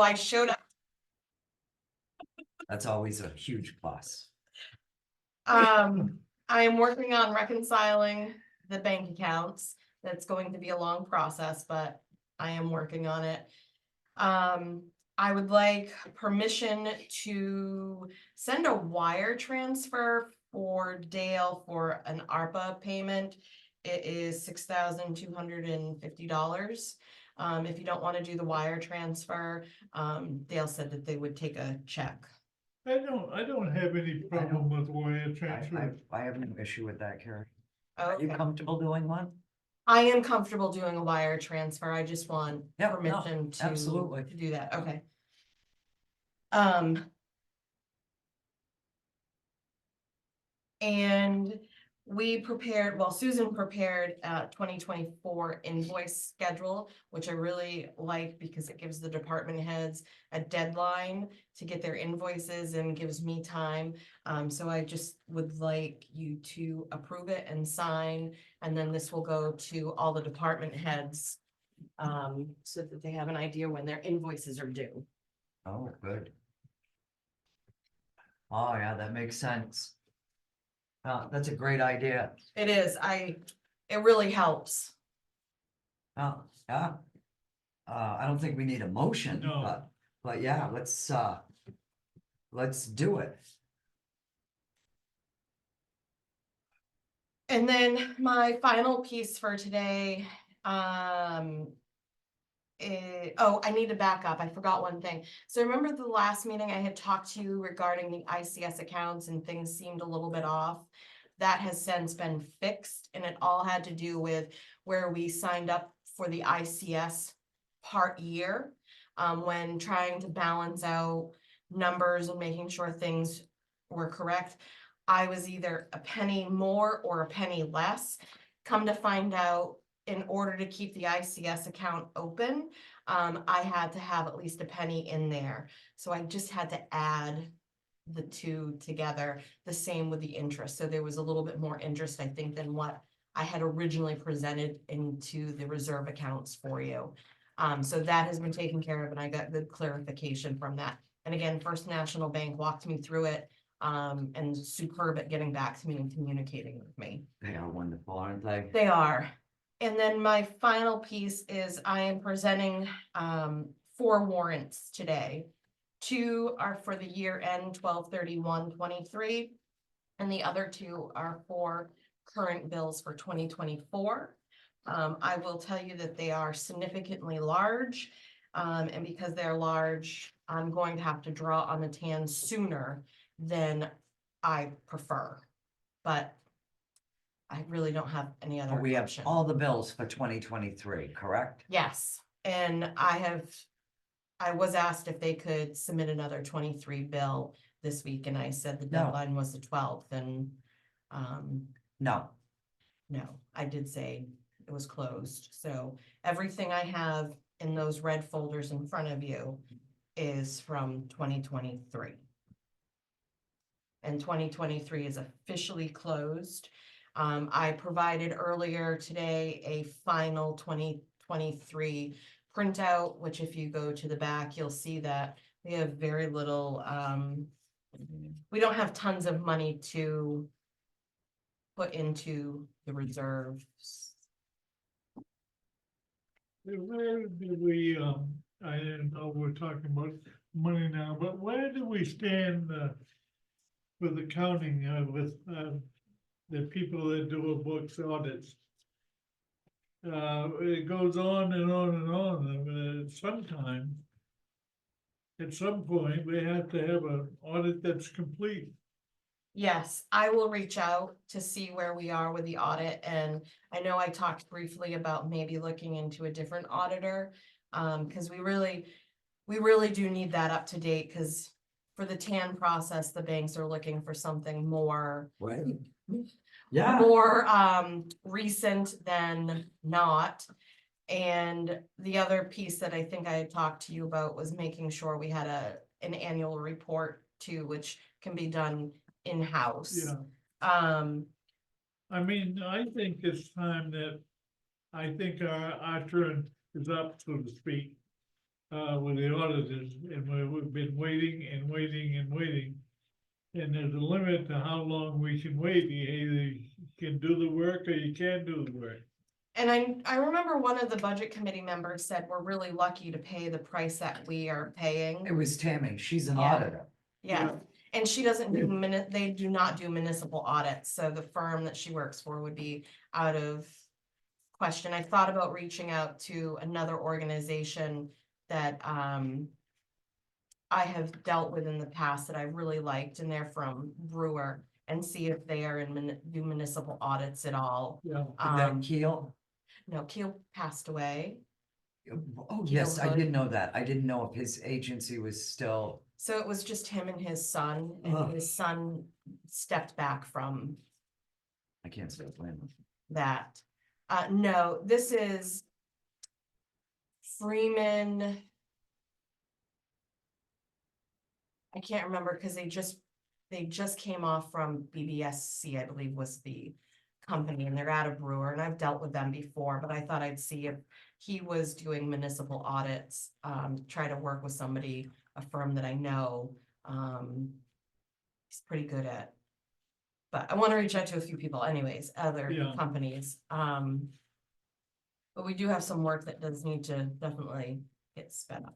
I showed up. That's always a huge plus. I am working on reconciling the bank accounts. That's going to be a long process, but I am working on it. I would like permission to send a wire transfer for Dale for an ARPA payment. It is $6,250. If you don't want to do the wire transfer, Dale said that they would take a check. I don't have any problem with wire transfer. I have no issue with that, Carrie. Are you Okay. comfortable doing one? I am comfortable doing a wire transfer. I just want Yep, no, permission to absolutely. to do that. Okay. And we prepared, well, Susan prepared a 2024 invoice schedule, which I really like because it gives the department heads a deadline to get their invoices and gives me time. So I just would like you to approve it and sign, and then this will go to all the department heads so that they have an idea when their invoices are due. Oh, good. Oh, yeah, that makes sense. That's a great idea. It is, it really helps. Oh, yeah. I don't think we need a motion, No. but yeah, let's do it. And then my final piece for today, oh, I need to back up. I forgot one thing. So remember the last meeting I had talked to you regarding the ICS accounts and things seemed a little bit off? That has since been fixed, and it all had to do with where we signed up for the ICS part year. When trying to balance out numbers and making sure things were correct. I was either a penny more or a penny less. Come to find out, in order to keep the ICS account open, I had to have at least a penny in there. So I just had to add the two together, the same with the interest. So there was a little bit more interest, I think, than what I had originally presented into the reserve accounts for you. So that has been taken care of, and I got good clarification from that. And again, First National Bank walked me through it, and superb at getting back to me and communicating with me. They are wonderful, aren't they? They are. And then my final piece is I am presenting 4 warrants today. 2 are for the year end 12/31/23, and the other 2 are for current bills for 2024. I will tell you that they are significantly large, and because they're large, I'm going to have to draw on the TAN sooner than I prefer. But I really don't have any other But we have option. all the bills for 2023, correct? Yes, and I was asked if they could submit another 23 bill this week, and I said the No. deadline was the 12th, and No. no, I did say it was closed. So everything I have in those red folders in front of you is from 2023. And 2023 is officially closed. I provided earlier today a final 2023 printout, which if you go to the back, you'll see that we have very little, we don't have tons of money to put into the reserves. Where do we, I didn't know we're talking about money now, but where do we stand with accounting, with the people that do a books audits? It goes on and on and on. I mean, sometimes, at some point, we have to have an audit that's complete. Yes, I will reach out to see where we are with the audit, and I know I talked briefly about maybe looking into a different auditor. Because we really do need that up to date, because for the TAN process, the banks are looking for something more Right. Yeah. more recent than not. And the other piece that I think I had talked to you about was making sure we had an annual report too, which can be done in-house. Yeah. I mean, I think it's time that, I think our turn is up, so to speak. with the auditors, and we've been waiting and waiting and waiting. And there's a limit to how long we can wait. You either can do the work or you can't do the work. And I remember one of the budget committee members said, we're really lucky to pay the price that we are It paying. was Tammy, she's an Yeah. auditor. Yeah, and she doesn't do they do not do municipal audits, so the firm that she works for would be out of question. I thought about reaching out to another organization that, I have dealt with in the past that I really liked, and they're from Brewer, and see if they are do municipal audits at all. Yeah. Is that Keel? No, Keel passed away, Oh, yes, I Hood. did know that. I didn't know if his agency was still, so it was just him and his son, Ugh. and his son stepped back from I can't say blame that. No, this is Freeman. I can't remember because they just came off from BBSC, I believe was the company, and they're out of Brewer, and I've dealt with them before, but I thought I'd see if he was doing municipal audits, try to work with somebody, a firm that I know. He's pretty good at. But I want to reach out to a few people anyways, other Yeah. companies. But we do have some work that does need to definitely get sped up.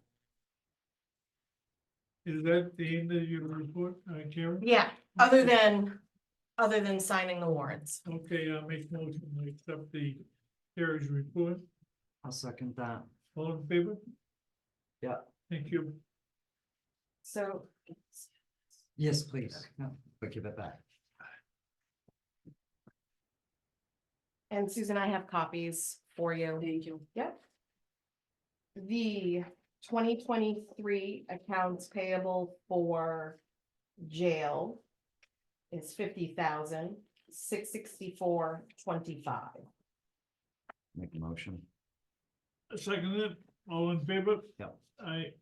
Is that the end of your report, Karen? Yeah, other than signing the warrants. Okay, I'll make motion to accept the Carrie's report. I'll second that. All in favor? Yeah. Thank you. So Yes, please. No, but give it back. and Susan, I have copies for you. Thank you. Yep. The 2023 accounts payable for jail is 50,664.25. Make a motion. Second it, all in favor? Yeah. Aye.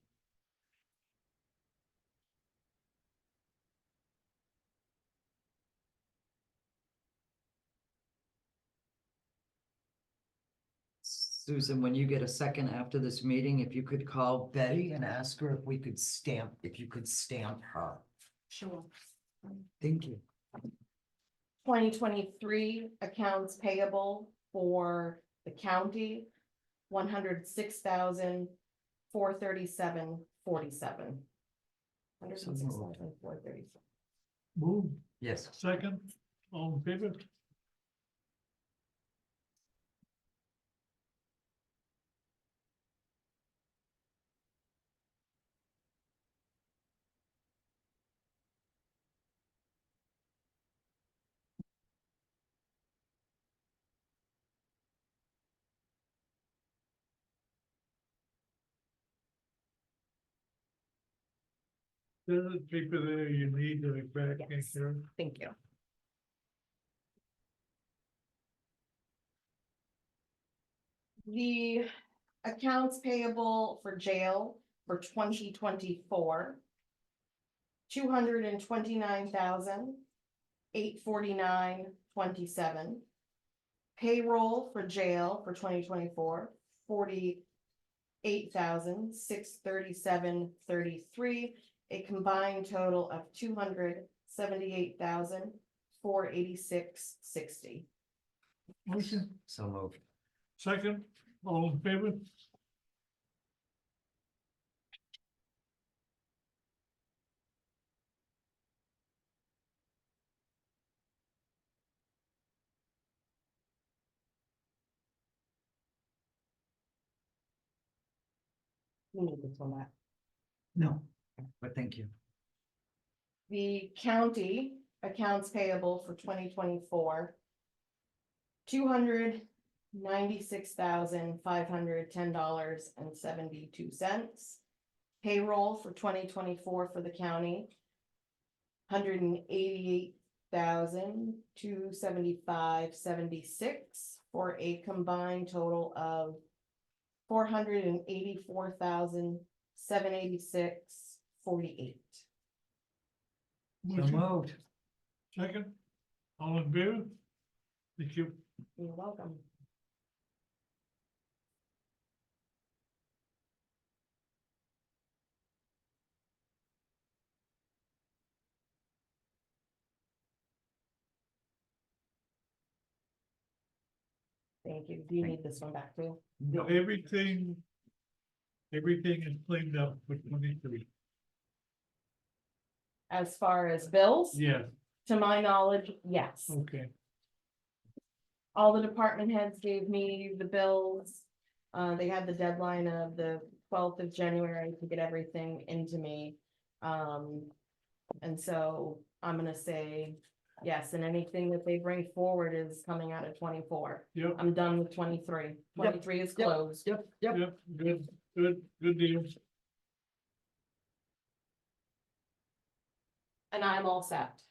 Susan, when you get a second after this meeting, if you could call Betty and ask her if you could stamp her. Sure. Thank you. 2023 accounts payable for the county, 106,437.47. So moved. 106,437. Move, Yes. second, all in favor? There's a paper there you need to back, Yes. Karen. Thank you. The accounts payable for jail for 2024. 229,849.27. Payroll for jail for 2024, 48,637.33. A combined total of 278,486.60. Motion, So moved. second, all in favor? You need this one back. No, but thank you. The county accounts payable for 2024. $296,510.72. Payroll for 2024 for the county. $188,275.76 for a combined total of $484,786.48. So Motion, moved. second, all in favor? Thank you. You're welcome. Thank you. Do you Thank- need this one back too? No, Everything is cleaned up for 23. As far as bills, Yeah, to my knowledge, yes. okay, All the department heads gave me the bills. They had the deadline of the 12th of January to get everything into me. And so I'm gonna say yes, and anything that they bring forward is coming out of 24. yep, I'm done with 23. 23 is Yep. closed. yep, yep. yep, good deal. And I'm all set.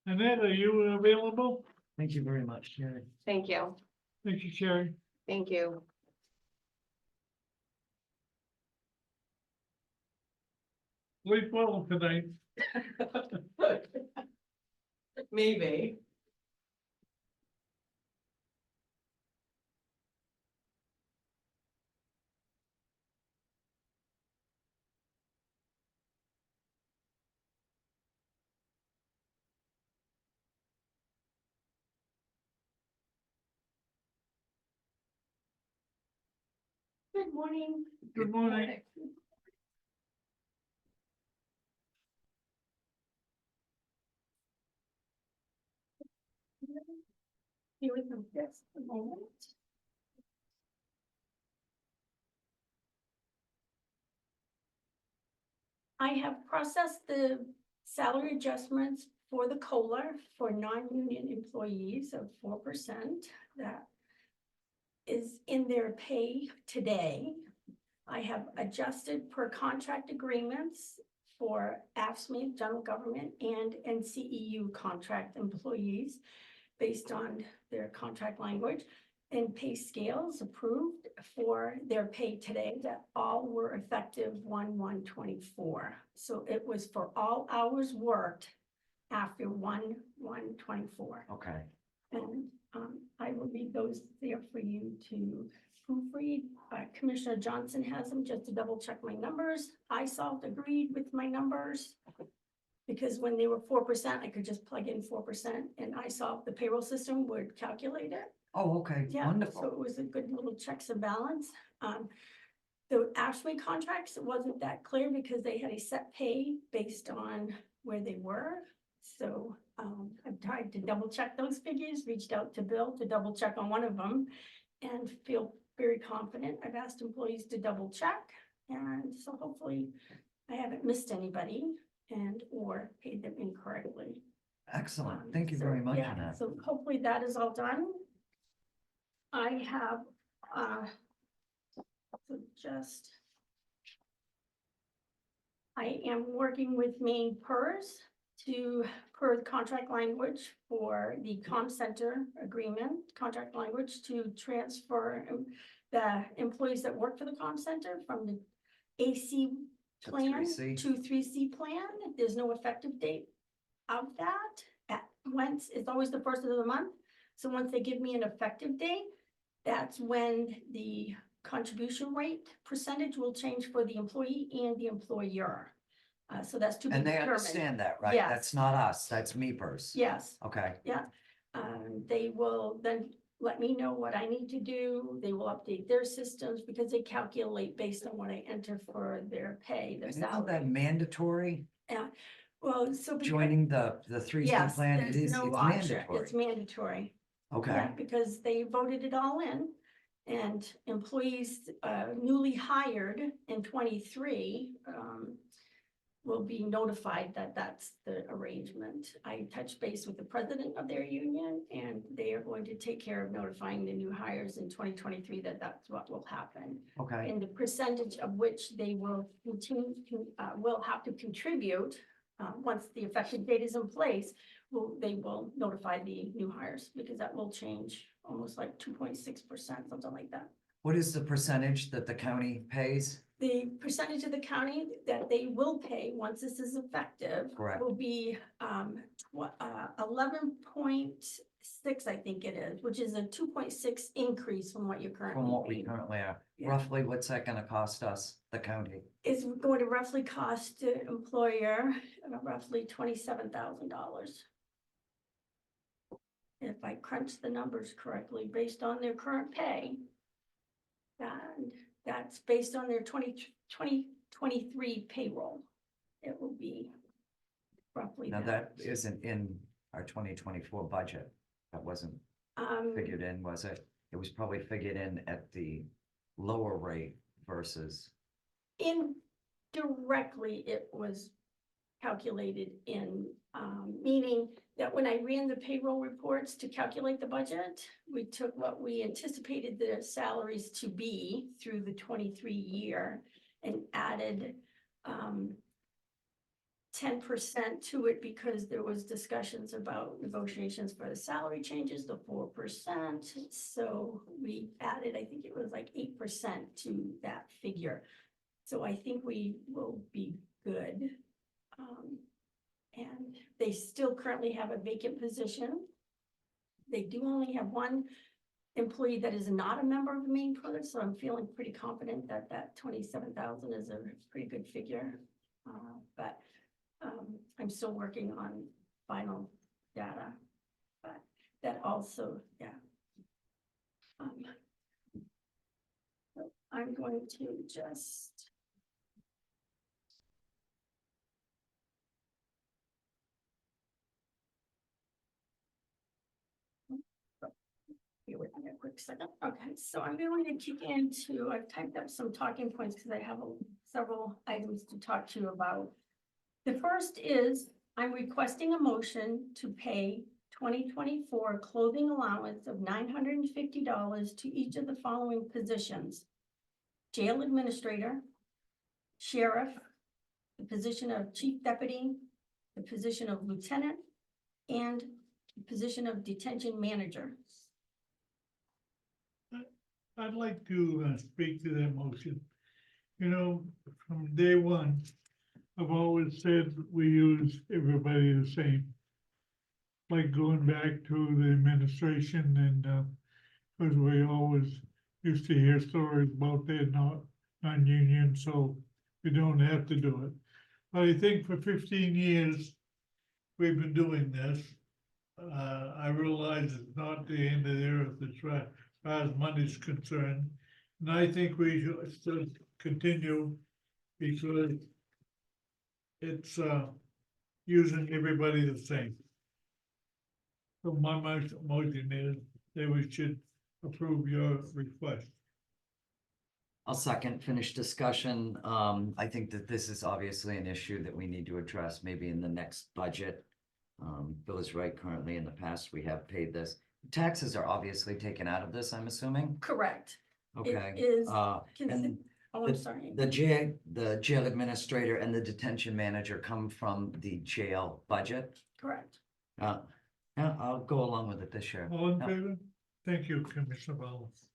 Annette, are you available? Thank you very much, Sherry. Thank you. Thank you, Sherry. Thank you. Sleep well tonight. Maybe. Good morning. Good morning. Here with them just a moment. I have processed the salary adjustments for the COLA for non-union employees of 4%. That is in their pay today. I have adjusted per contract agreements for AFSCME, general government, and NCEU contract employees based on their contract language, and pay scales approved for their pay today that all were effective 1/1/24. So it was for all hours worked after 1/1/24. Okay, And I will leave those there for you to proofread. Commissioner Johnson has them just to double check my numbers. I agreed with my numbers. Because when they were 4%, I could just plug in 4% and the payroll system would calculate it. oh, okay, Yeah, so wonderful. it was a good little checks and balance. The AFSCME contracts, it wasn't that clear because they had a set pay based on where they were. So I've tried to double check those figures, reached out to Bill to double check on one of them and feel very confident. I've asked employees to double check. And so hopefully I haven't missed anybody or paid them incorrectly. Excellent, thank you So, very much, yeah, Annette. so hopefully that is all done. I have, so just. I am working with Maine PERS per the contract language for the comm center agreement, contract language to transfer the employees that work for the comm center from the AC To plan 3C. to 3C plan. There's no effective date of that. It's always the first of the month. So once they give me an effective date, that's when the contribution rate percentage will change for the employee and the employer. So that's to be And they determined. understand that, right? Yes. That's not us, that's me pers. Yes, Okay, they will then let me know what I need to do. They will update their systems because they calculate based on what I enter for their pay, their and isn't salary. that mandatory, Well, so. because- joining the 3C Yes, plan? It there's is, no it's option. mandatory. It's mandatory. Okay, Yeah, because they voted it all in and employees newly hired in 23 will be notified that that's the arrangement. I touched base with the president of their union and they are going to take care of notifying the new hires in 2023 that that's what will happen. okay, And the percentage of which they will continue, will have to contribute once the effective date is in place, they will notify the new hires because that will change almost like 2.6%, something like that. what is the percentage that the county pays? The percentage of the county that they will pay once this is effective Correct. will be 11.6, I think it is, which is a 2.6 increase from what you're currently From what we paying. currently are, Yeah. roughly, what's that gonna cost us, the county? It's going to roughly cost the employer roughly $27,000. if I crunch the numbers correctly, based on their current pay, and that's based on their 2023 payroll, it will be roughly Now, that. that isn't in our 2024 budget. That wasn't figured in, was it? It was probably figured in at the lower rate versus, Indirectly, it was calculated in, meaning that when I ran the payroll reports to calculate the budget, we took what we anticipated the salaries to be through the 23 year and added 10% to it because there was discussions about negotiations for the salary changes, the 4%. So we added, I think it was like 8% to that figure. So I think we will be good. And they still currently have a vacant position. They do only have one employee that is not a member of the Maine Pro, so I'm feeling pretty confident that that 27,000 is a pretty good figure. But I'm still working on final data, but that also, yeah. So I'm going to just. Bear with me a quick second. Okay, so I'm going to kick into, I've typed up some talking points because I have several items to talk to you about. The first is, I'm requesting a motion to pay 2024 clothing allowance of $950 to each of the following positions: jail administrator, sheriff, the position of chief deputy, the position of lieutenant, and the position of detention manager. I'd like to speak to that motion. You know, from day one, I've always said we use everybody the same. Like going back to the administration and, because we always used to hear stories about they're not non-union, so we don't have to do it. But I think for 15 years, we've been doing this. I realize it's not the end of the earth as far as money's concerned. And I think we should still continue because it's using everybody the same. So my motion is that we should approve your request. I'll second, finish discussion. I think that this is obviously an issue that we need to address maybe in the next budget. Bill is right, currently in the past, we have paid this. Taxes are obviously taken out of this, I'm assuming. Correct. Okay. It is, And oh, I'm sorry. the jail administrator and the detention manager come from the jail budget. Correct. Yeah, I'll go along with it this year. All in Yeah. favor? Thank you, Commissioner Wallace.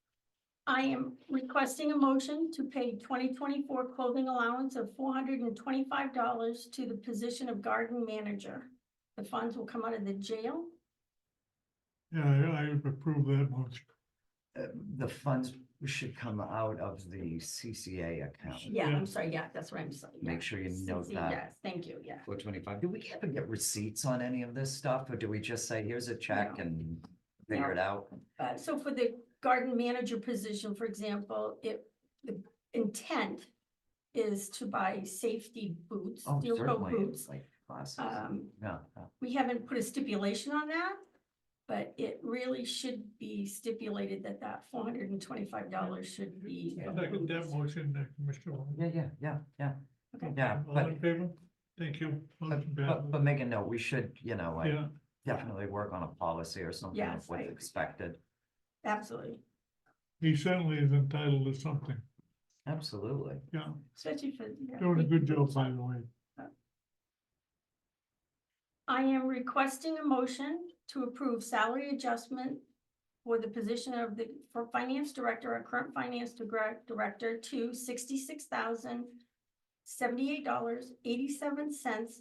I am requesting a motion to pay 2024 clothing allowance of $425 to the position of garden manager. The funds will come out of the jail. Yeah, I approve that motion. The funds should come out of the CCA account. Yeah, Yeah. I'm sorry, yeah, that's what I'm saying. Make sure you note that. Yes, thank you, yeah. 425. Do we ever get receipts on any of this stuff, or do we just say, here's a check No. and figure No. it out? So for the garden manager position, for example, the intent is to buy safety boots, Oh, steel toe certainly, boots. it's like classes. Um, Yeah, We haven't put a stipulation on that, but it really should be stipulated that that $425 should be. Second that approved. motion, Commissioner Wallace. yeah. Okay. Yeah, All but, in favor? Thank you. Motion passes. but make a note, we should, like, Yeah, definitely work on a policy or something of Yes, I what's agree. expected. Absolutely, he certainly is entitled to something. Absolutely. Yeah, especially for. yeah, doing a we- good job, by the way. I am requesting a motion to approve salary adjustment for the position of for finance director, our current finance director, to $66,078.87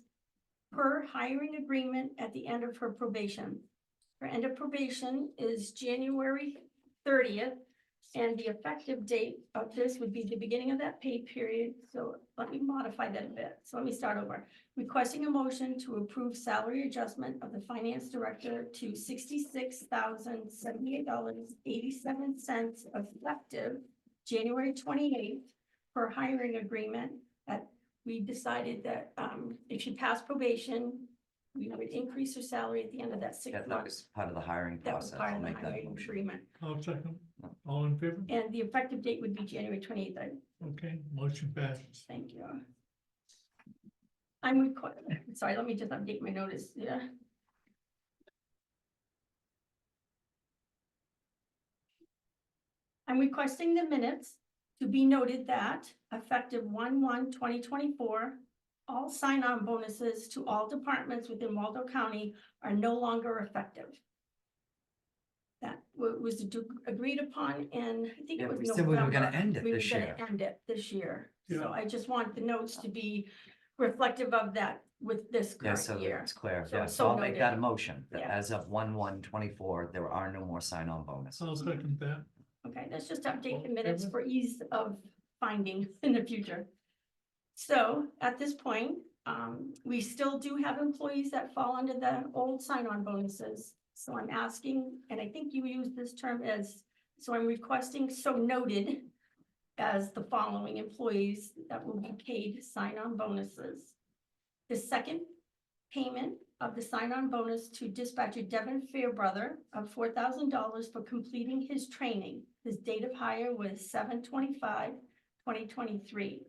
per hiring agreement at the end of her probation. Her end of probation is January 30th, And the effective date of this would be the beginning of that pay period, so let me modify that a bit. So let me start over. Requesting a motion to approve salary adjustment of the finance director to $66,078.87 effective January 28th per hiring agreement. That we decided that if she passed probation, we would increase her salary at the end of that 6 Yeah, that months. was part of the hiring That was process. part I'll of the make that hiring motion. agreement. I'll second. All in favor? And the effective date would be January 28th. Okay, motion passes. Thank you. Sorry, let me just update my notice, yeah. I'm requesting the minutes to be noted that effective 1/1/2024, all sign-on bonuses to all departments within Waldo County are no longer effective. That was agreed upon, and I think Yeah, it was we said we were gonna November. end it We were this gonna year. end it this year. So Yeah. I just want the notes to be reflective of that with this Yeah, current so year. it's clear. So Yeah, it's so so I'll make that a noted. motion, that Yeah. as of 1/1/24, there are no more sign-on bonuses. I'll second that. Okay, let's just update the minutes for ease of finding in the future. So at this point, we still do have employees that fall under the old sign-on bonuses. So I'm asking, and I think you used this term as, so I'm requesting so noted as the following employees that will be paid sign-on bonuses. The second payment of the sign-on bonus to dispatcher Devin Fairbrother of $4,000 for completing his training. His date of hire was 7/25/2023.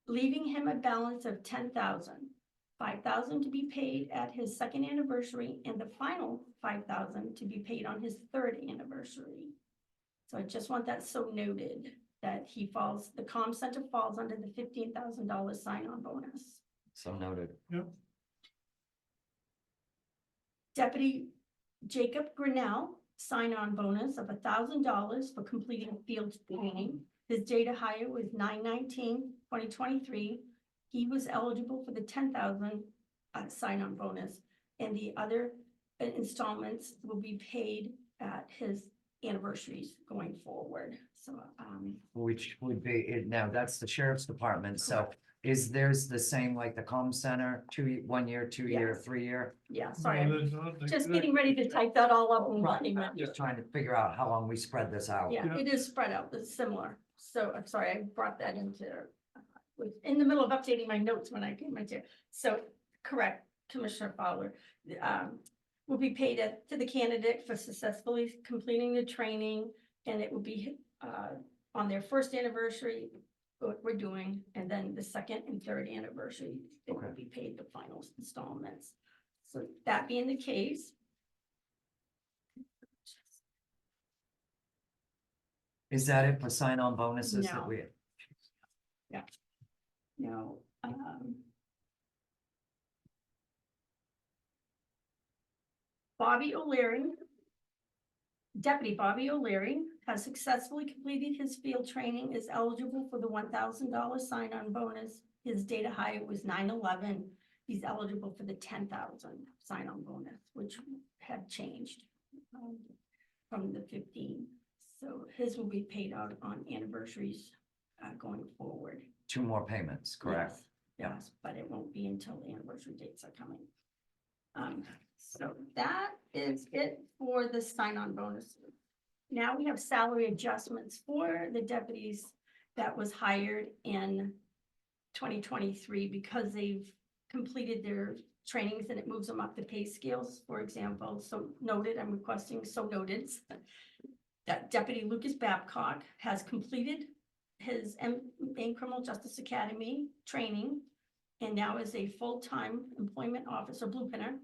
Leaving him a balance of $10,000, $5,000 to be paid at his second anniversary, and the final $5,000 to be paid on his third anniversary. So I just want that so noted that the comm center falls under the $15,000 sign-on bonus. So noted. Deputy Jacob Grinnell, sign-on bonus of $1,000 for completing field training. His date of hire was 9/19/2023. He was eligible for the $10,000 sign-on bonus, and the other installments will be paid at his anniversaries going forward. So, Which would be, now that's the sheriff's department, so is theirs the same like the comm center, 1 year, 2 year, Yes. 3 year? yeah, sorry, No, I'm that's not just exact- getting ready to type that all up in one email. I'm just trying to figure out how long we spread this out. Yeah, Yeah. it is spread out, it's similar. So I'm sorry, I brought that into, was in the middle of updating my notes when I came into. So, correct, Commissioner Fowler. Will be paid to the candidate for successfully completing the training, and it will be on their first anniversary, what we're doing, and then the second and third anniversary, it will Okay. be paid the final installments. So that being the case, Is that it for sign-on bonuses that No. we? no, Bobby O'Leary, Deputy Bobby O'Leary has successfully completed his field training, is eligible for the $1,000 sign-on bonus. His date of hire was 9/11. He's eligible for the 10,000 sign-on bonus, which had changed from the 15. So his will be paid out on anniversaries going forward. 2 more payments, correct? Yes, Yeah. yes, but it won't be until the anniversary dates are coming. So that is it for the sign-on bonuses. Now we have salary adjustments for the deputies that was hired in 2023 because they've completed their trainings and it moves them up the pay scales, for example. So noted, I'm requesting so noted that Deputy Lucas Babcock has completed his Maine Criminal Justice Academy training and now is a full-time employment officer, blueprinter,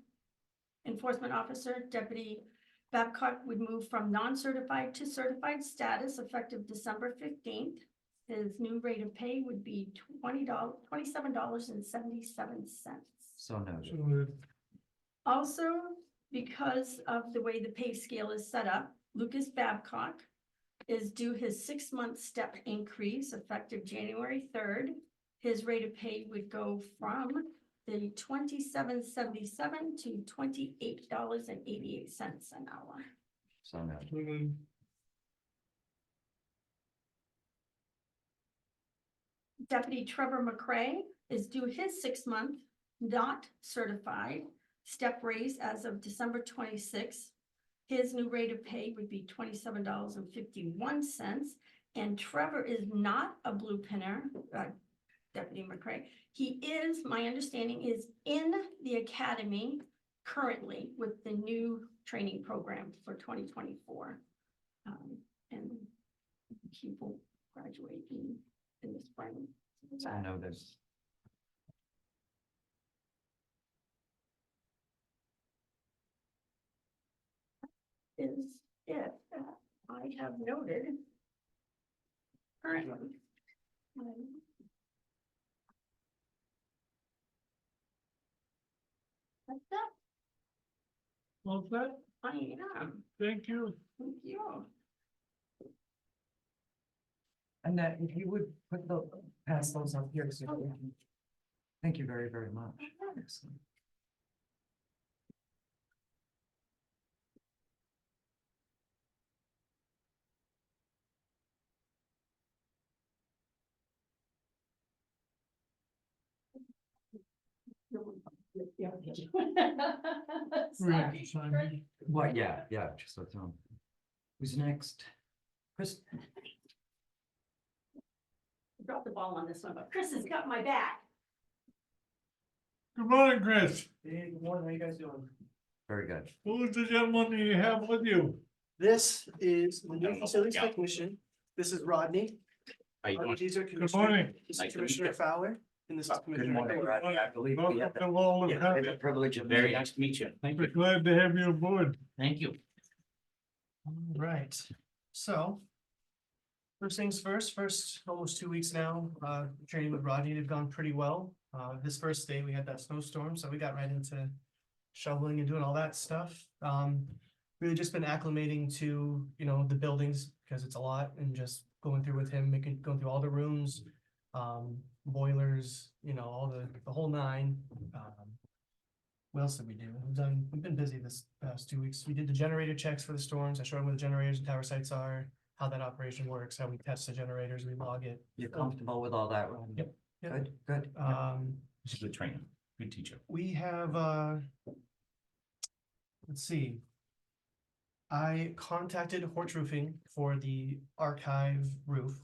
enforcement officer. Deputy Babcock would move from non-certified to certified status effective December 15th. His new rate of pay would be $27.77. So noted. So, Also, because of the way the pay scale is set up, Lucas Babcock is due his 6-month step increase effective January 3rd. His rate of pay would go from the $27.77 to $28.88 an hour. So noted. so, Deputy Trevor McCray is due his 6-month, not certified, step raise as of December 26th. His new rate of pay would be $27.51. And Trevor is not a blue pinner, Deputy McCray. He is, my understanding, is in the academy currently with the new training program for 2024. And he will graduate in the spring. I know there's. Is it that I have noted currently. That's that, Well, that, I am, thank you. thank you. And that if you would put the, pass those up here. So we can- Thank you very, very much. Excellent. Right, Simon. What, yeah, just let them. Who's next? Chris, Dropped the ball on this one, but Chris has got my back. Good morning, Chris. Hey, good morning, how you guys doing? very good. Who's the gentleman you have with you? This is the new facilities technician. This is Rodney. How you doing? These are Good Commissioner, morning. this Nice is to meet Commissioner you. Fowler, and this is Good Commissioner. morning, Rodney. I believe we Welcome have to Waldo Yeah, County. the privilege of. Very meeting. nice to meet you. Thank We're you. glad to have you aboard. Thank you. Right, so. First things first, almost 2 weeks now, training with Rodney had gone pretty well. His first day, we had that snowstorm, so we got right into shoveling and doing all that stuff. Really just been acclimating to, the buildings, because it's a lot, and just going through with him, going through all the rooms, boilers, all the whole nine. What else did we do? We've been busy this past 2 weeks. We did the generator checks for the storms. I showed him where the generators and tower sites are, how that operation works, how we test the generators, we log it. You're comfortable with all that, Rodney? Yep. Yep. Good, good. He's a good trainer, good teacher. We have, let's see. I contacted Horch Roofing for the archive roof.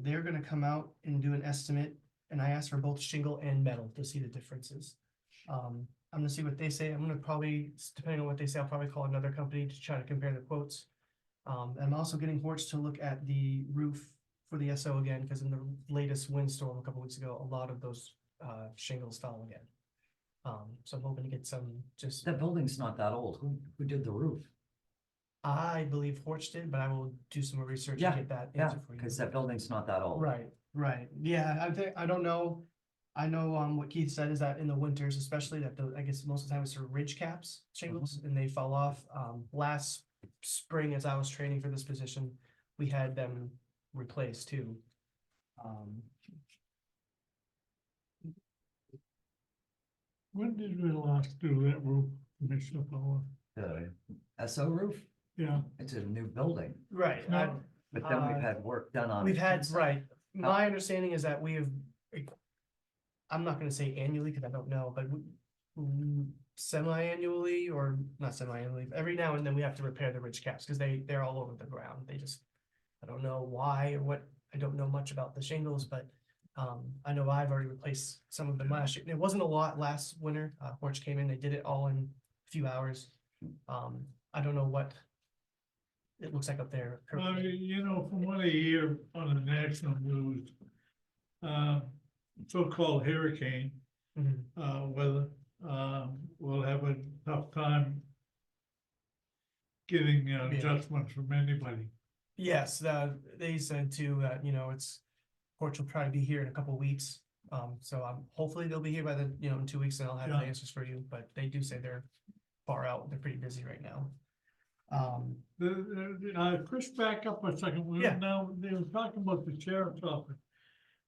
They're gonna come out and do an estimate, and I asked for both shingle and metal to see the differences. I'm gonna see what they say. I'm gonna probably, depending on what they say, I'll probably call another company to try to compare the quotes. I'm also getting Horch to look at the roof for the SO again, because in the latest windstorm a couple weeks ago, a lot of those shingles fell again. So I'm hoping to get some just, The building's not that old. Who did the roof? I believe Horch did, but I will do some more research Yeah, and get that Yeah, answer for you. because that building's not that old. Right. Yeah, I don't know. I know, what Keith said is that in the winters, especially that I guess most of the time it's for ridge caps shingles and they fall off. Last spring, as I was training for this position, we had them replaced too. When did we last do that roof, Commissioner Fowler? The SO roof, Yeah, it's a new building, Right. No. but then we've had work done on it. We've had, since. right, my understanding is that we have, I'm not gonna say annually, cause I don't know, but semi-annually or not semi-annually, every now and then we have to repair the ridge caps, cause they're all over the ground, they just, I don't know why or what, I don't know much about the shingles, but I know I've already replaced some of them last year. It wasn't a lot last winter, Horch came in, they did it all in a few hours. I don't know what it looks like up there. from what I hear on the national news, so-called hurricane, Mhm. weather, will have a tough time getting adjustments from anybody. Yes, they said too, that, Horch will probably be here in a couple weeks. So hopefully they'll be here by the, in 2 weeks and I'll have the Yeah. answers for you, but they do say they're far out. They're pretty busy right now. Chris, back up a second. Yeah. Now, they were talking about the sheriff's office.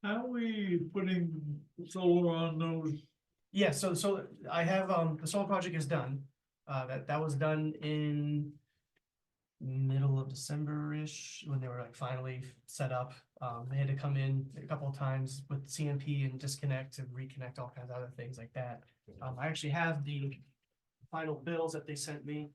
How are we putting solar on those? Yeah, so I have, the solar project is done. That was done in middle of December-ish, when they were like finally set up. They had to come in a couple of times with CMP and disconnect and reconnect, all kinds of other things like that. I actually have the final bills that they sent me.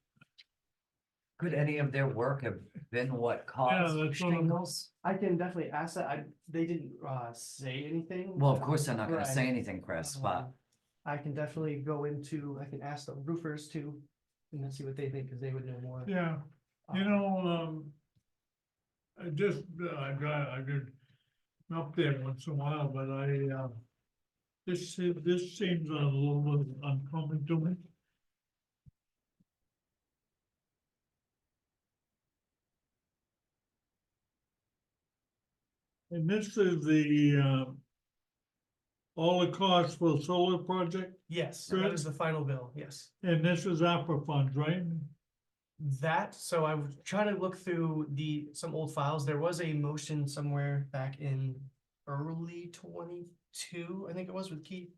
Could any of their work have been what caused that's what I'm- shingles? I can definitely ask that. They didn't say anything. Well, of course, they're not gonna Right. say anything, Chris, but Um, I can definitely go into, I can ask the roofers too, and then see what they think, because they would know more. Yeah, you know, I just, I did up there once in a while, but this seems a little bit uncommon to me. And this is all the costs for the solar project, Yes, that Good. is the final bill, yes. and this is ARPA funds, right? That, so I was trying to look through some old files. There was a motion somewhere back in early 22, I think it was, with Keith.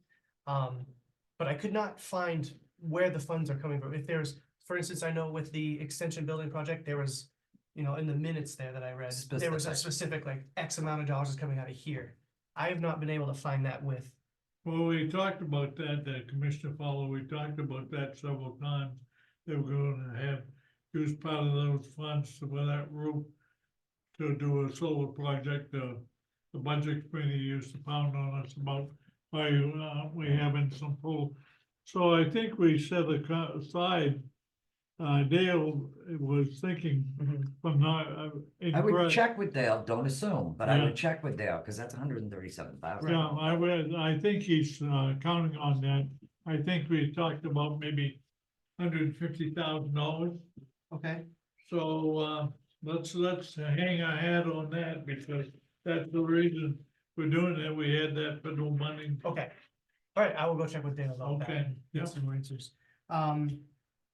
But I could not find where the funds are coming from. If there's, for instance, I know with the extension building project, there was, in the minutes there that I read, there was a specific like X amount of dollars is coming out of here. I have not been able to find that with, Well, we talked about that, Commissioner Fowler, we talked about that several times. They were gonna have, use part of those funds for that roof to do a solar project. The budget committee used to pound on us about why we having some pull. So I think we set aside, Dale was thinking from not. I would incorrect. check with Dale, don't assume, but I Yeah. would check with Dale, cause that's 137,000. Yeah, I think he's counting on that. I think we talked about maybe $150,000. okay, So let's hang our hat on that because that's the reason we're doing it. We had that federal money. okay. All right, I will go check with Dan about that. Okay, and yeah. Get some more answers.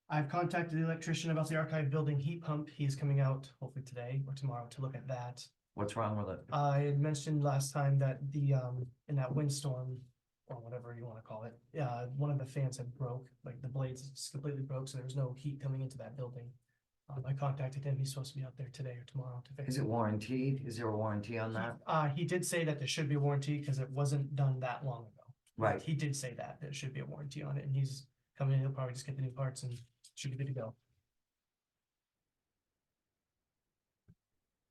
I've contacted the electrician about the archive building heat pump. He's coming out hopefully today or tomorrow to look at that. What's wrong with it? I had mentioned last time that in that windstorm, or whatever you wanna call it, one of the fans had broke, like the blades just completely broke, so there was no heat coming into that building. I contacted him. He's supposed to be out there today or tomorrow to fix Is it warranted? Is there a warranty on that? He did say that there should be a warranty because it wasn't done that long ago. Right. He did say that there should be a warranty on it, and he's coming in. He'll probably just get the new parts and should be good to go.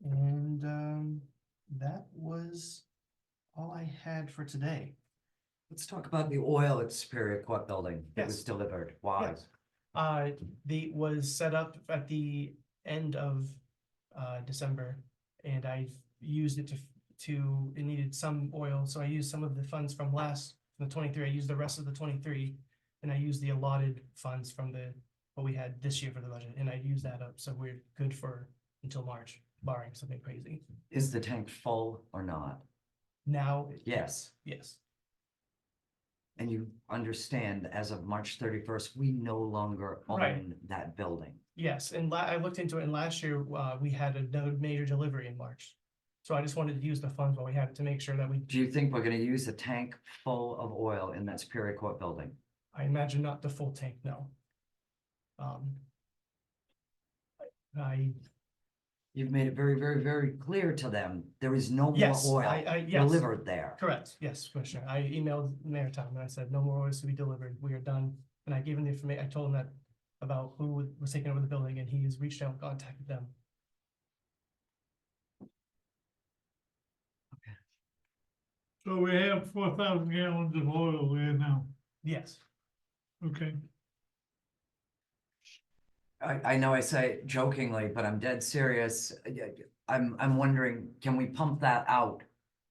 And that was all I had for today. Let's talk about the oil at Superior Court Building that was Yes. delivered. Why? Yes. Was set up at the end of December, and I used it it needed some oil, so I used some of the funds from the 23. I used the rest of the 23, and I used the allotted funds from what we had this year for the budget, and I used that up, so we're good for until March, barring something crazy. Is the tank full or not? Now, Yes. yes, And you understand, as of March 31st, we no longer Right. own that building. yes, and I looked into it, and last year, we had another major delivery in March. So I just wanted to use the funds while we had it to make sure that Do you think we're gonna use a tank full of oil in that Superior Court Building? I imagine not the full tank, no. I, You've made it very, very, very clear to them, there is no more yes, oil yes, delivered there. correct, yes, Commissioner. I emailed Maritime and I said, no more orders to be delivered, we are done. And I gave him the information, I told him that about who was taking over the building, and he has reached out and contacted them. So we have 4,000 gallons of oil there now. Yes, Okay. I know I say it jokingly, but I'm dead serious. I'm wondering, can we pump that out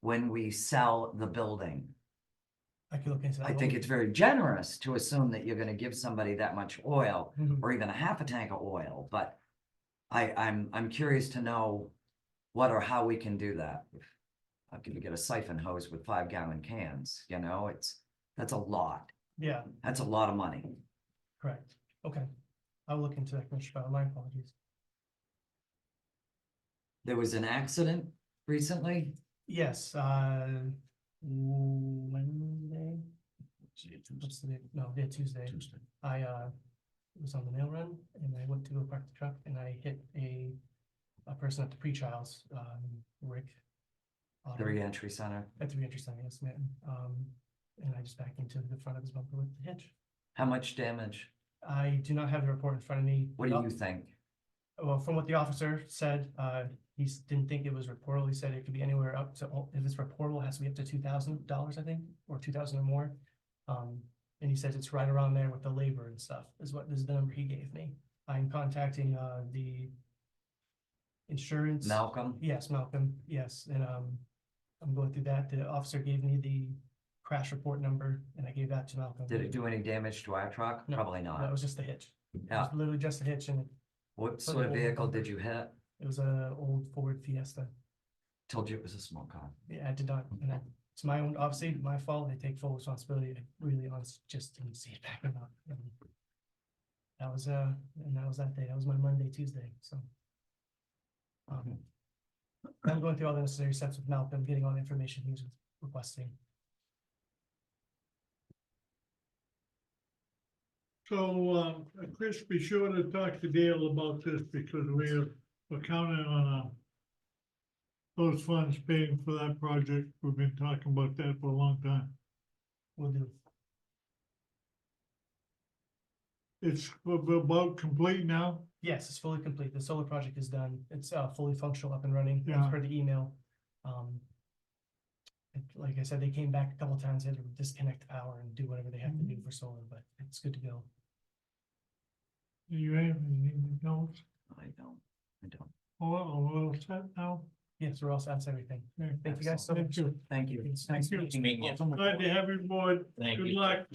when we sell the building? I can look into that. I think it's very generous to assume that you're gonna give somebody that much oil Mhm. or even a half a tank of oil, but I'm curious to know what or how we can do that. How can you get a siphon hose with 5-gallon cans, that's a lot. Yeah, That's a lot of money. correct, okay. I'll look into that, Commissioner Fowler, my apologies. There was an accident recently. Yes, Wednesday? What's the date? No, yeah, Tuesday. Tuesday. was on the mail run, and I went to go park the truck, and I hit a person at the pre-trials, Rick. Otto, The reentry center. At the reentry center, yes, man. And I just backed into the front of his bumper with the hitch. How much damage? I do not have the report in front of me. What do you think? Well, from what the officer said, didn't think it was reportable. He said it could be anywhere up to, if it's reportable, it has to be up to $2,000, I think, or 2,000 or more. And he says it's right around there with the labor and stuff, is the number he gave me. I'm contacting, the insurance. Malcolm? Yes, Malcolm, yes, and, I'm going through that. The officer gave me the crash report number, and I gave that to Malcolm. Did it do any damage to our truck? No, Probably That not. was just the hitch. It Yeah. was literally just a hitch, and What sort of over vehicle bumper. did you hit? it was a old Ford Fiesta. Told you it was a small car. Yeah, I did not, and it's my own, obviously, my fault. I take full responsibility. I really honest, just didn't see it back up. And that was, and that was that day. That was my Monday, Tuesday, so. I'm going through all the necessary steps with Malcolm, getting all the information he was requesting. So, Chris, be sure to talk to Dale about this because we're counting on, those funds paying for that project. We've been talking about that for a long time. We'll do. It's about complete now. Yes, it's fully complete. The solar project is done. It's fully functional, up and running. Yeah. As per the email. Like I said, they came back a couple times, had to disconnect the power and do whatever they have to do for solar, but it's good to go. Do you have anything else? I don't. All set now? Yes, we're all set. That's everything. Okay. Thank you guys so Thank much. you. Thank you. It's Thank you. Meeting you. Glad to have you aboard. Thank Good you. luck.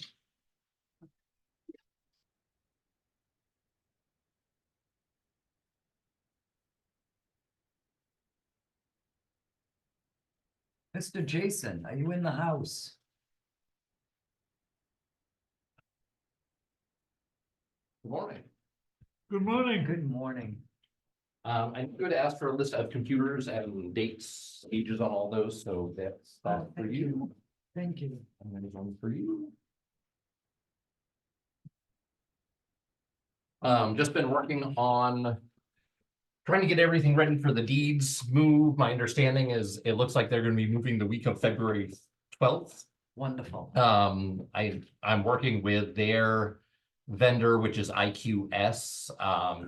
Mr. Jason, are you in the house? Good morning. Good morning. Good morning. I'm going to ask for a list of computers and dates, ages on all those, so that's that for Thank you. Thank you. And then one for you. Just been working on trying to get everything ready for the deeds move. My understanding is it looks like they're going to be moving the week of February 12th. Wonderful. I'm working with their vendor, which is IQS,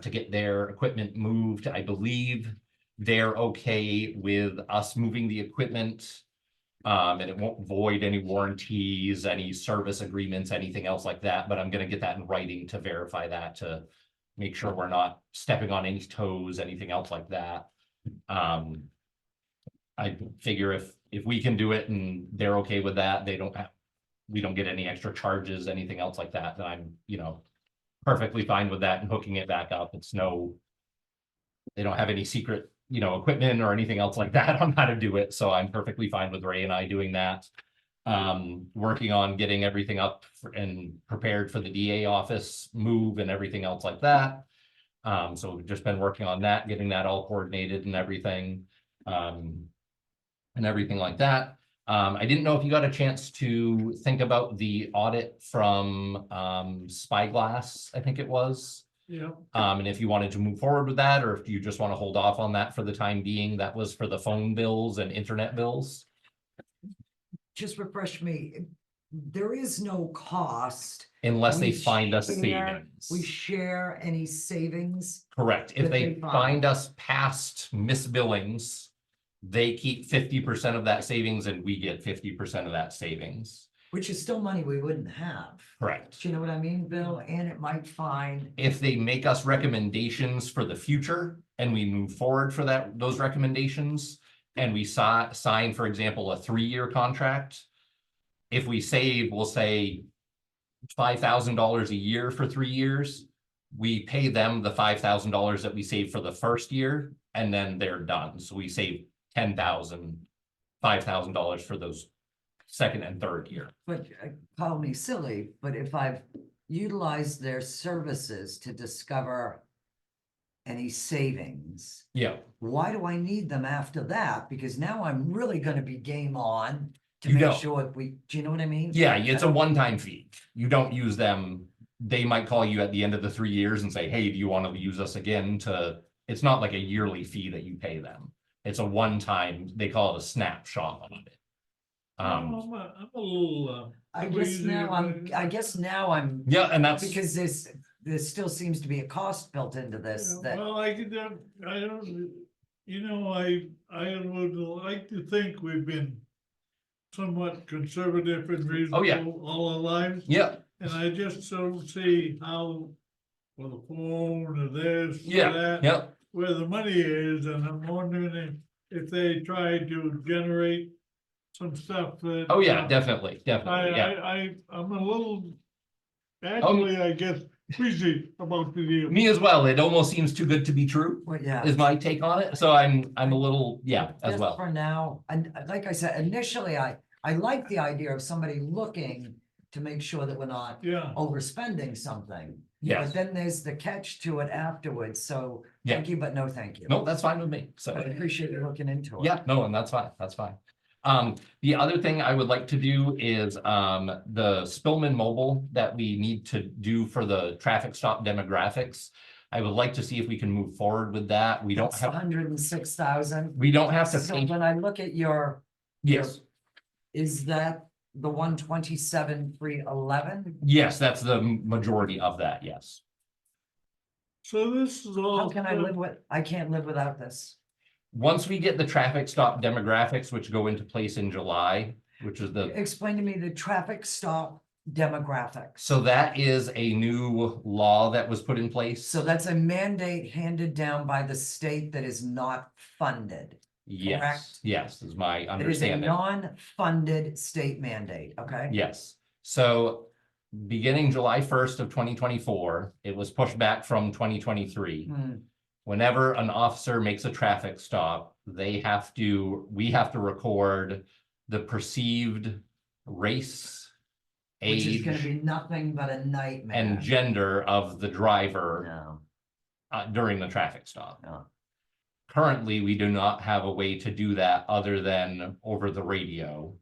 to get their equipment moved. I believe they're okay with us moving the equipment. And it won't void any warranties, any service agreements, anything else like that, but I'm gonna get that in writing to verify that, to make sure we're not stepping on any toes, anything else like that. I figure if we can do it and they're okay with that, we don't get any extra charges, anything else like that, then I'm, perfectly fine with that and hooking it back up. They don't have any secret, equipment or anything else like that on how to do it. So I'm perfectly fine with Ray and I doing that. Working on getting everything up and prepared for the DA office move and everything else like that. So we've just been working on that, getting that all coordinated and everything. And everything like that. I didn't know if you got a chance to think about the audit from Spyglass, I think it was. Yeah. And if you wanted to move forward with that, or if you just want to hold off on that for the time being. That was for the phone bills and internet bills. Just refresh me. There is no cost. Unless they We find us share- savings. We share any savings. Correct. If that they they find find. us past misbillings, they keep 50% of that savings and we get 50% of that savings. Which is still money we wouldn't have. Correct. Do you know what I mean, Bill? And it might find, If they make us recommendations for the future and we move forward for those recommendations and we sign, for example, a 3-year contract, if we save, we'll say $5,000 a year for 3 years, we pay them the $5,000 that we saved for the first year, and then they're done. So we save $5,000 for those second and third year. but call me silly, but if I've utilized their services to discover any savings, Yeah, why do I need them after that? Because now I'm really gonna be game on to You make don't. sure do you know what I mean? yeah, it's a one-time fee. You don't use them they might call you at the end of the 3 years and say, hey, do you want to use us again it's not like a yearly fee that you pay them. It's a one-time, they call it a snapshot on it. I'm a little, I guess now I'm, Yeah, and that's, because there still seems to be a cost built into this that, well, I don't, you know, I would like to think we've been somewhat conservative and Oh, yeah. reasonable all our lives. yeah, And I just don't see how, for the phone or this, or yeah, that, yeah. where the money is, and I'm wondering if they try to generate some stuff that. Oh, yeah, definitely, definitely, yeah. I'm a little, actually, I guess, queasy about the deal. Me as well. It almost seems too good to be true, well, yeah. is my take on it. So I'm a little, yeah, as Just well. for now, and like I said, initially, I like the idea of somebody looking to make sure that we're not Yeah, overspending something. Yes. But then there's the catch to it afterwards, so Yeah. thank you, but no thank you. No, that's fine with me. So. I appreciate you looking into it. Yeah, no, and that's fine, that's fine. The other thing I would like to do is, the Spillman Mobile that we need to do for the traffic stop demographics. I would like to see if we can move forward with that. We don't That's have, 106,000. we don't have to So pay, when I look at your, yes, is that the 127,311? yes, that's the majority of that, yes. so this is all. How can I live with, I can't live without this. Once we get the traffic stop demographics, which go into place in July, which is the, Explain to me the traffic stop demographics. so that is a new law that was put in place. So that's a mandate handed down by the state that is not funded. Yes, correct? yes, is my It is a understanding. non-funded state mandate, okay? Yes, so beginning July 1st of 2024, it was pushed back from 2023. Hmm. Whenever an officer makes a traffic stop, we have to record the perceived race, Which is gonna age, be nothing but a nightmare. and gender of the driver No, during the traffic stop. no. Currently, we do not have a way to do that other than over the radio,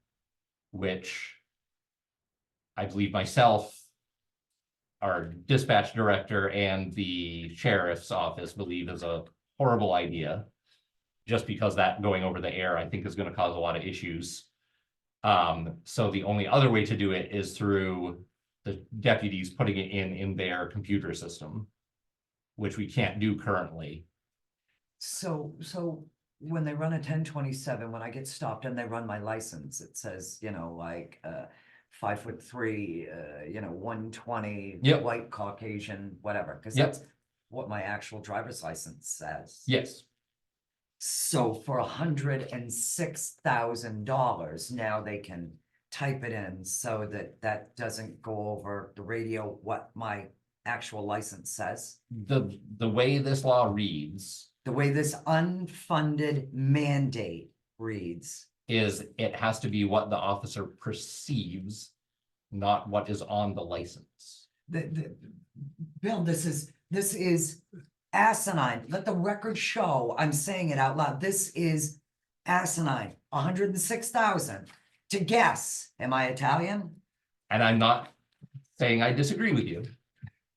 which I believe myself, our dispatch director, and the sheriff's office believe is a horrible idea. Just because that going over the air, I think, is going to cause a lot of issues. So the only other way to do it is through the deputies putting it in their computer system, which we can't do currently. So when they run a 1027, when I get stopped and they run my license, it says, like, 5'3", 120, Yep. white Caucasian, whatever, because Yep. that's what my actual driver's license says. Yes, So for $106,000, now they can type it in so that doesn't go over the radio what my actual license says. the way this law reads The way this unfunded mandate reads. is it has to be what the officer perceives, not what is on the license. Bill, this is asinine. Let the record show, I'm saying it out loud. This is asinine. 106,000. To guess, am I Italian? And I'm not saying I disagree with you.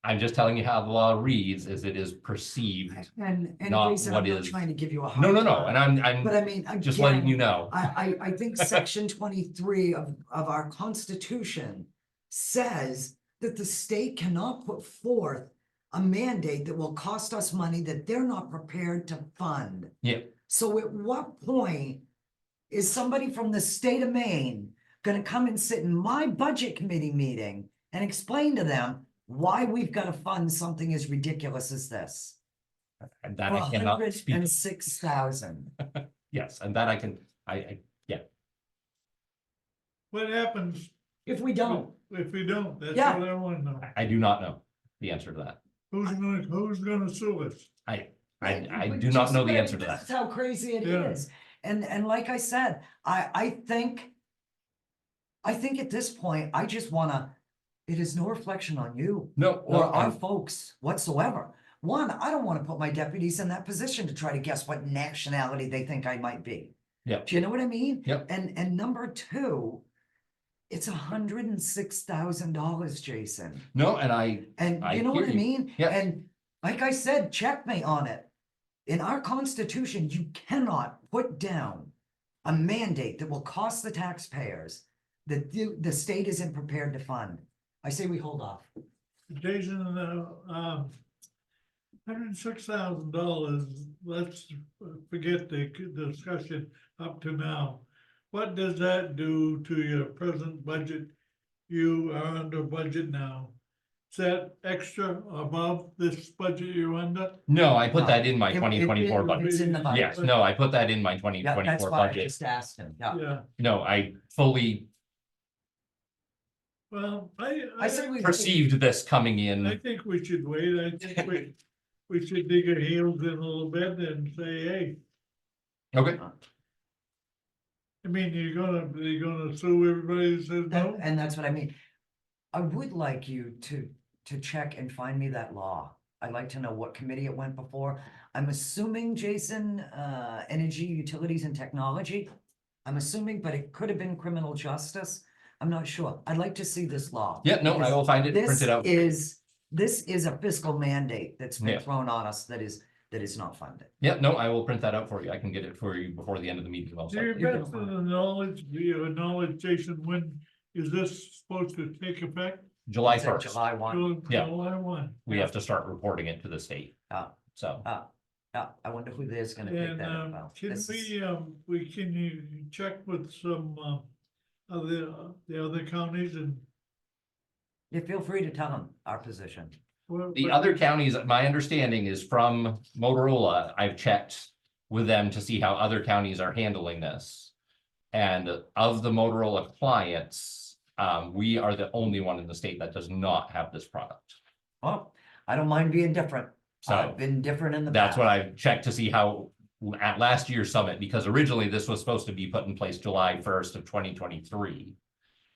I'm just telling you how the law reads, is it is perceived. And Not Lisa, what I'm not is- trying to give you a hard No, time. and But I mean, just letting you again, know. I think section 23 of our Constitution says that the state cannot put forth a mandate that will cost us money that they're not prepared to fund. Yeah, So at what point is somebody from the state of Maine gonna come and sit in my budget committee meeting and explain to them why we've gotta fund something as ridiculous as this? and that For I cannot speak. 106,000. Yes, and that I can, yeah, What happens If we don't, if we don't? That's Yeah. what I wanna know. I do not know the answer to that. Who's gonna sue us? I But do not just know the wait, answer to That's that. how crazy it Yeah. is. And like I said, I think at this point, I just wanna, it is no reflection on you No, or our no, folks whatsoever. One, I don't wanna put my deputies in that position to try to guess what nationality they think I might be. Yep. Do you know what I mean? Yep. And number two, It's $106,000, Jason. No, and And I you know what hear I you. mean? Yes. And like I said, check me on it. In our constitution, you cannot put down a mandate that will cost the taxpayers that the state isn't prepared to fund. I say we hold off. Jason, $106,000, let's forget the discussion up to now. What does that do to your present budget? You are under budget now. Is that extra above this budget you're under? no, I put No, that in my it- 2024 it- budget. It's in the budget. Yes, no, I put that in my Yeah, 2024 that's why I budget. just asked him. Yeah. Yeah, No, I fully well, I say we. perceived this coming I in. think we should wait. I think we should dig our heels in a little bit and say, hey, Okay, I mean, you're gonna sue everybody who says no? And that's what I mean. I would like you to check and find me that law. I'd like to know what committee it went before. I'm assuming, Jason, Energy, Utilities and Technology. I'm assuming, but it could have been criminal justice. I'm not sure. I'd like to see this law. yeah, no, I because will find it, print This it out. this is a fiscal mandate that's been Yeah. thrown on us that is not funded. Yeah, no, I will print that out for you. I can get it for you before the end of the meeting. most To your likely. best of the knowledge, Jason, when is this supposed to take effect? July It's at 1st, July 1. Yeah. July 1. we have to start reporting it to the state. Ah. So, Yeah, I wonder who there's gonna take And, that info. can This is- can you check with some, the other counties and? Yeah, feel free to tell them our position. the other counties, my understanding is from Motorola, I've checked with them to see how other counties are handling this. And of the Motorola clients, we are the only one in the state that does not have this product. Well, I don't mind being different. So I've been different in the that's past. what I've checked to see how at last year's summit, because originally this was supposed to be put in place July 1st of 2023.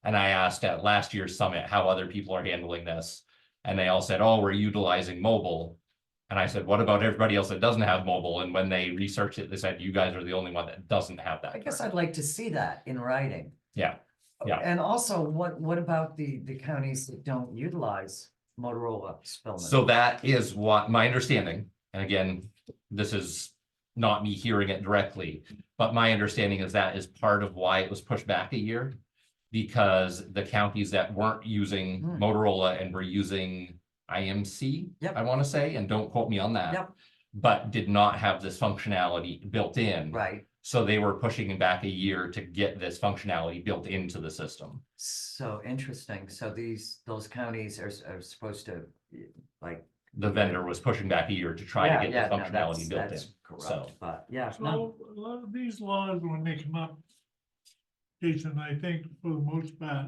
And I asked at last year's summit how other people are handling this. And they all said, oh, we're utilizing mobile. And I said, what about everybody else that doesn't have mobile? And when they researched it, they said, you guys are the only one that doesn't have that. I guess currently." I'd like to see that in writing. Yeah, yeah. And also, what about the counties that don't utilize Motorola Spillman? So that is what my understanding, and again, this is not me hearing it directly, but my understanding is that is part of why it was pushed back a year. Because the counties that weren't using Hmm. Motorola and were using IMC, Yep. I want to say, and don't quote me on that. Yep. But did not have this functionality built in. Right, So they were pushing it back a year to get this functionality built into the system. so interesting. So those counties are supposed to, like. The vendor was pushing back a year to try to get the no, functionality built in. that's corrupt, So, but yeah, no, So a lot of these laws, when they come up, Jason, I think for the most part,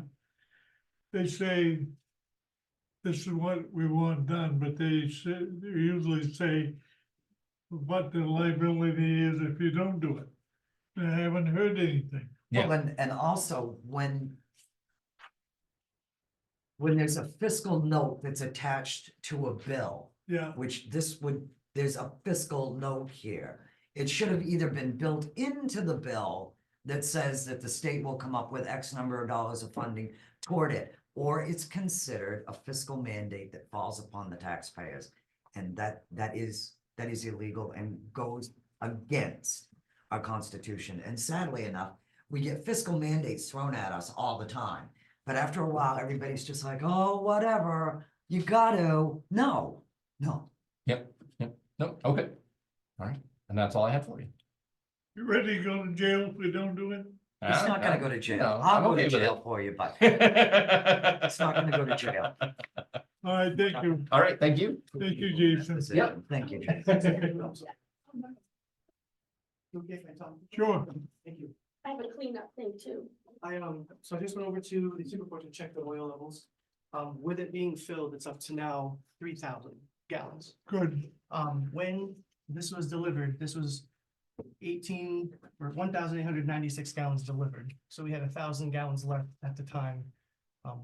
they say this is what we want done, but they usually say what the liability is if you don't do it. I haven't heard anything. yeah. well, and also when there's a fiscal note that's attached to a bill, Yeah, which there's a fiscal note here. It should have either been built into the bill that says that the state will come up with X number of dollars of funding toward it, or it's considered a fiscal mandate that falls upon the taxpayers. And that is illegal and goes against our constitution. And sadly enough, we get fiscal mandates thrown at us all the time. But after a while, everybody's just like, oh, whatever, you gotta, no. No, okay. All right, and that's all I have for you. you ready to go to jail if we don't do it? It's not gonna go to jail. No, I'll I'm go okay to with jail it. for you, but It's not gonna go to jail. All right, thank you. All right, thank you. Thank you, Jason. Yeah. Thank you, Jason. Okay, Tom. Sure. Thank you. I have a cleanup thing too. So I just went over to the Superport to check the oil levels. With it being filled, it's up to now 3,000 gallons. Good. When this was delivered, this was 1,896 gallons delivered. So we had 1,000 gallons left at the time.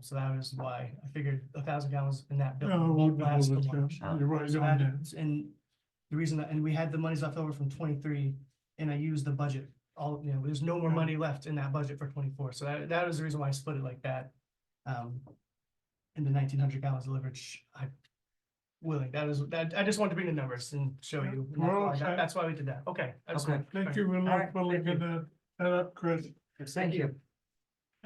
So that was why I figured 1,000 gallons in that No, building it won't won't last hold for it, much. yeah. You're right So on that, that. and the reason that, and we had the monies left over from 23, and I used the budget all, there's no more money left in that budget for 24. So that was the reason why I split it like that. And the 1,900 gallons delivered, I willing, I just wanted to bring the numbers and show you. And We're all set. that's why we did that. Okay. I just Okay. wanted- Thank you for right, for thank looking you. that up, Chris. Thank you.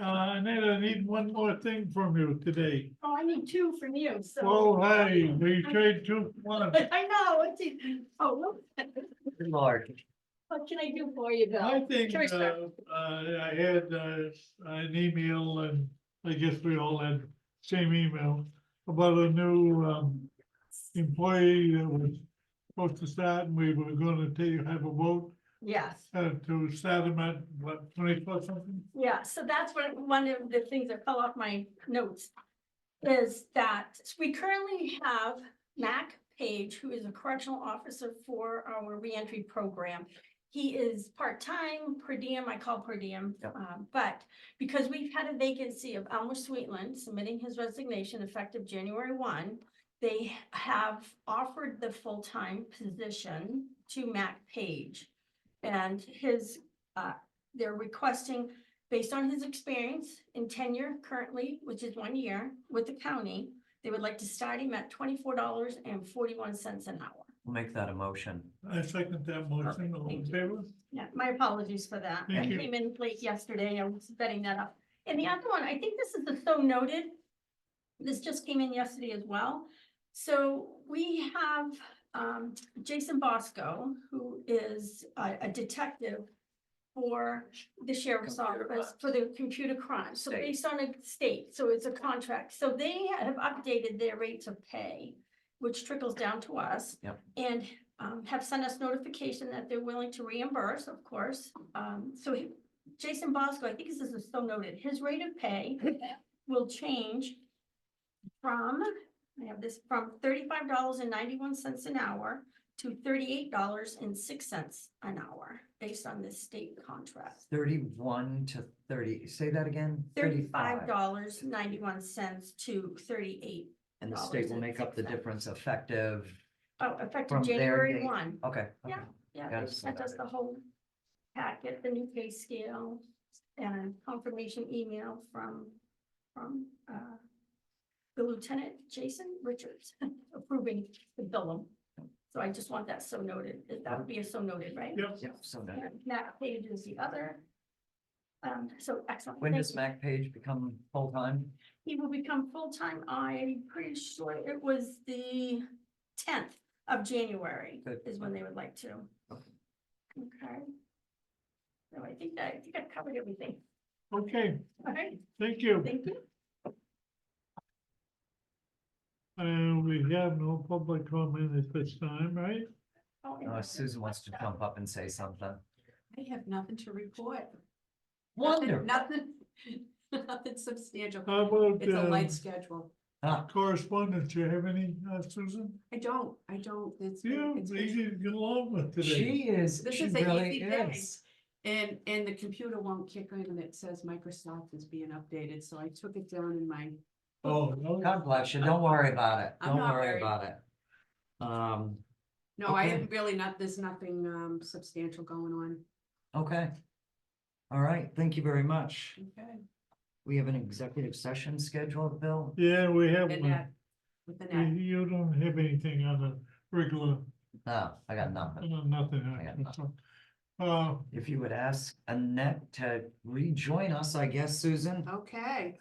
And then I need one more thing from you today. Oh, I need two from you, so. Oh, hey, we trade 2 for 1. I know, look, Good Lord. what can I do for you, Bill? I think, Commissioner. I had, an email, and I guess we all had same email about a new, employee that was supposed to start, and we were gonna have a vote, Yes. to start him at, what, 24 something? Yeah, so that's one of the things that fell off my notes. Is that we currently have Mac Page, who is a correctional officer for our reentry program. He is part-time, per diem, I call per diem, Yep. But because we've had a vacancy of Elmer Sweetland submitting his resignation effective January 1. They have offered the full-time position to Mac Page. And they're requesting, based on his experience and tenure currently, which is 1 year with the county, they would like to start him at $24.41 an hour. We'll make that a motion. I second that motion, all in favor? Yeah, my apologies for that. I Thank you. came in late yesterday. I was setting that up. And the other one, I think this is the so noted. This just came in yesterday as well. So we have Jason Bosco, who is a detective for the sheriff's Computer office for the computer crime. So State. based on a state, so it's a contract. So they have updated their rates of pay, which trickles down to us. Yep. And have sent us notification that they're willing to reimburse, of course. Jason Bosco, I think this is so noted, his rate of pay will change from, I have this, from $35.91 an hour to $38.06 an hour, based on this state contract. 31 to 30, say that again? $35.91 to $38. And the state will make up the difference effective, Effective From their January date. 1. okay. Yeah. Yeah, Got they it. sent us the whole packet, the new pay scale and confirmation email from the Lieutenant Jason Richards approving the bill. So I just want that so noted, that would be a so noted, right? Yep. Yep, so that, And that page is the other. So excellent. when Thank does you. Mac Page become full-time? He will become full-time, I'm pretty sure it was the 10th of January Good. is when they would like to. Okay. Okay. So I think I've covered everything. Okay, All right, thank you. thank you. We have no public comment at this time, right? Oh, and Susan wants to jump up and say something. I have nothing to report. Wonderful. Nothing, nothing substantial. How about, It's a light schedule. correspondence? Do you have any, Susan? I don't, it's. You, it's- easy to get along with today. She is, This she is a really easy thing. is. And the computer won't kick in and it says Microsoft is being updated, so I took it down in my, Oh, no. God bless you, don't worry about it, I'm don't not worry worried. about it. no, I Okay. am really not, there's nothing substantial going on. Okay. All right, thank you very much. Okay. We have an executive session scheduled, Bill? Yeah, we have And one. that, with the net. You don't have anything on the regular, No, I got nothing. nothing. I got nothing. Uh, If you would ask Annette to rejoin us, I guess, Susan? Okay,